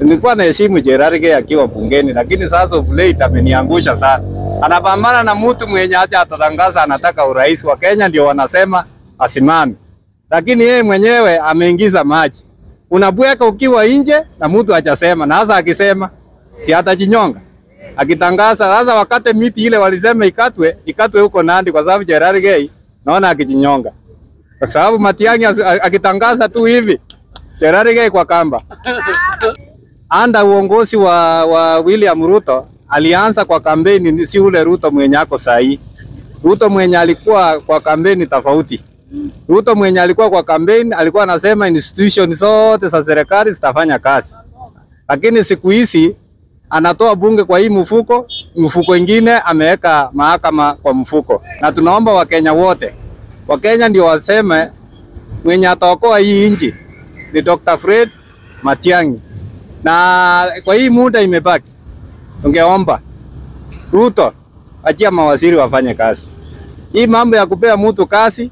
Nilikuwa naheshimu Cherargei akiwa bungeni, lakini sasa of late ameniangusha sana. Anapambana na mtu mwenye acha atatangaza anataka urais wa Kenya, ndio wanasema asimame. Lakini yeye mwenyewe ameingiza maji. Unabweka ukiwa nje na mtu hajasema, na sasa akisema si atajinyonga. Akitangaza sasa wakati miti ile walisema ikatwe huko Nandi kwa sababu Cherargei naona akijinyonga. Kwa sababu Matiang'i akitangaza tu hivi Cherargei kwa kamba. Anda uongozi wa William Ruto alianza kwa kampeni si ule Ruto mwenye ako sahi. Ruto mwenye alikuwa kwa kampeni tofauti. Ruto mwenye alikuwa kwa kampeni alikuwa anasema institution zote za serikali zitafanya kazi. Lakini siku hizi anatoa bunge kwa hii mfuko ingine ameweka mahakama kwa mfuko. Na tunaomba Wakenya wote, Wakenya ndio waseme mwenye ataokoa hii nchi ni Dr. Fred Matiang'i. Na kwa hii muda imebaki, tungeomba Ruto achia mawaziri wafanye kazi. Hii mambo ya kupea mtu kazi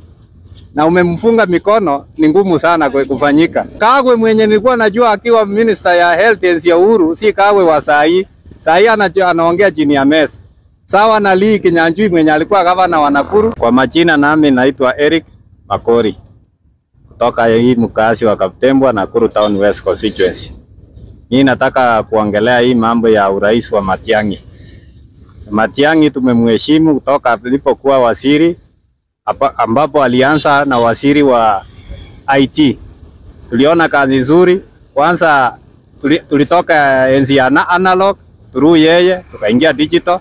na umemfunga mikono ni ngumu sana kufanyika. Kagwe mwenye nilikuwa najua akiwa minister ya health ya Uhuru, si Kagwe wa sahi. Sahi anaongea chini ya mesa. Sawa na Lee Kinyanjui mwenye alikuwa gavana wa Nakuru. Kwa majina nami naitwa Eric Makori, kutoka hii mkazi wa Kaptembwa, Nakuru Town West Constituency. Mimi nataka kuongelea hii mambo ya urais wa Matiang'i. Matiang'i tumemheshimu kutoka alipokuwa waziri, ambapo alianza na waziri wa IT. Tuliona kazi nzuri. Kwanza tulitoka enzi ya analog through yeye tukaingia digital,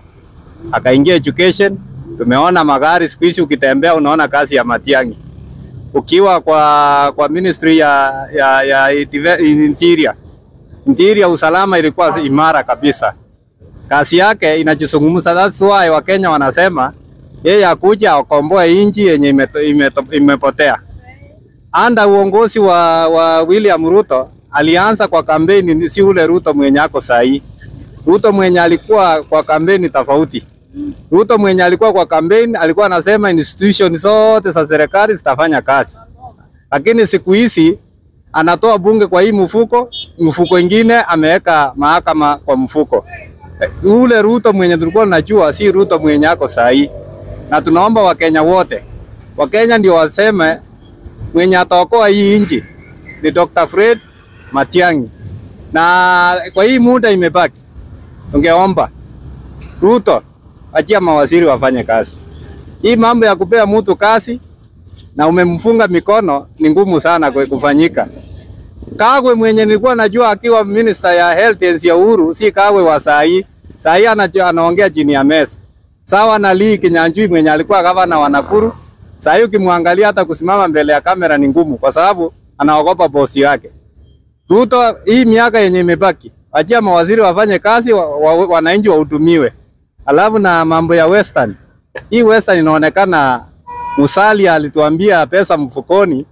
akaingia education. Tumeona magari siku hizi ukitembea unaona kazi ya Matiang'i. Ukiwa kwa ministry ya Interior usalama ilikuwa imara kabisa. Kazi yake inajizungumza. That's why Wakenya wanasema yeye akuja akomboe nchi yenye imepotea. Anda uongozi wa William Ruto alianza kwa kampeni si ule Ruto mwenye ako sahi. Ruto mwenye alikuwa kwa kampeni tofauti. Ruto mwenye alikuwa kwa kampeni alikuwa anasema institution zote za serikali zitafanya kazi. Lakini siku hizi anatoa bunge kwa hii mfuko ingine ameweka mahakama kwa mfuko. Ule Ruto mwenye tulikuwa tunajua si Ruto mwenye ako sahi. Na tunaomba Wakenya wote, Wakenya ndio waseme mwenye ataokoa hii nchi ni Dr. Fred Matiang'i. Na kwa hii muda imebaki, tungeomba Ruto achia mawaziri wafanye kazi. Hii mambo ya kupea mtu kazi na umemfunga mikono ni ngumu sana kufanyika. Kagwe mwenye nilikuwa najua akiwa minister ya health ya Uhuru, si Kagwe wa sahi. Sahi anaongea chini ya mesa. Sawa na Lee Kinyanjui mwenye alikuwa gavana wa Nakuru. Sahi ukimwangalia hata kusimama mbele ya kamera ni ngumu kwa sababu anaogopa bosi yake. Ruto hii miaka yenye imebaki, achia mawaziri wafanye kazi, wananchi wahudumiwe. Alafu na mambo ya Western. Hii Western inaonekana Musalia alituambia pesa mfukoni,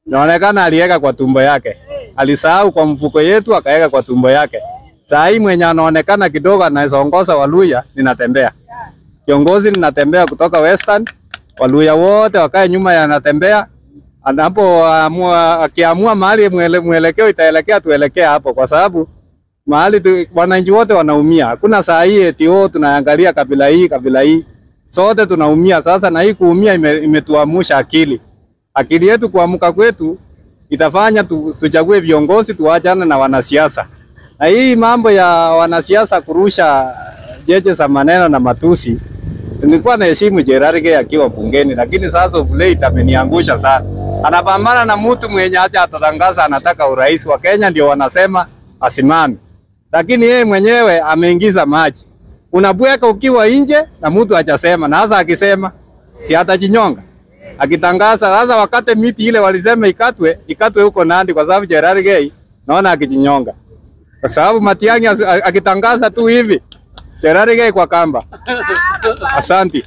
inaonekana aliweka kwa tumbo yake. Alisahau kwa mfuko yetu akaweka kwa tumbo yake. Saa hii mwenye anaonekana kidogo anaweza ongoza Waluya ninatembea. Kiongozi ninatembea kutoka Western, Waluya wote wakae nyuma ya natembea. Anapo akiamua mahali mwelekeo itaelekea tuelekea hapo kwa sababu mahali wananchi wote wanaumia. Hakuna saa hii eti tunaangalia kabila hii. Sote tunaumia sasa, na hii kuumia imetuamusha akili. Akili yetu kuamuka kwetu itafanya tuchague viongozi, tuachane na wanasiasa. Na hii mambo ya wanasiasa kurusha jeje za maneno na matusi, nilikuwa naheshimu Cherargei akiwa bungeni, lakini sasa of late ameniangusha sana. Anapambana na mtu mwenye acha atatangaza anataka urais wa Kenya, ndio wanasema asimame. Lakini yeye mwenyewe ameingiza maji. Unabweka ukiwa nje na mtu hajasema, na sasa akisema si atajinyonga. Akitangaza sasa wakati miti ile walisema ikatwe huko Nandi kwa sababu Cherargei naona akijinyonga. Kwa sababu Matiang'i akitangaza tu hivi Cherargei kwa kamba. Asante.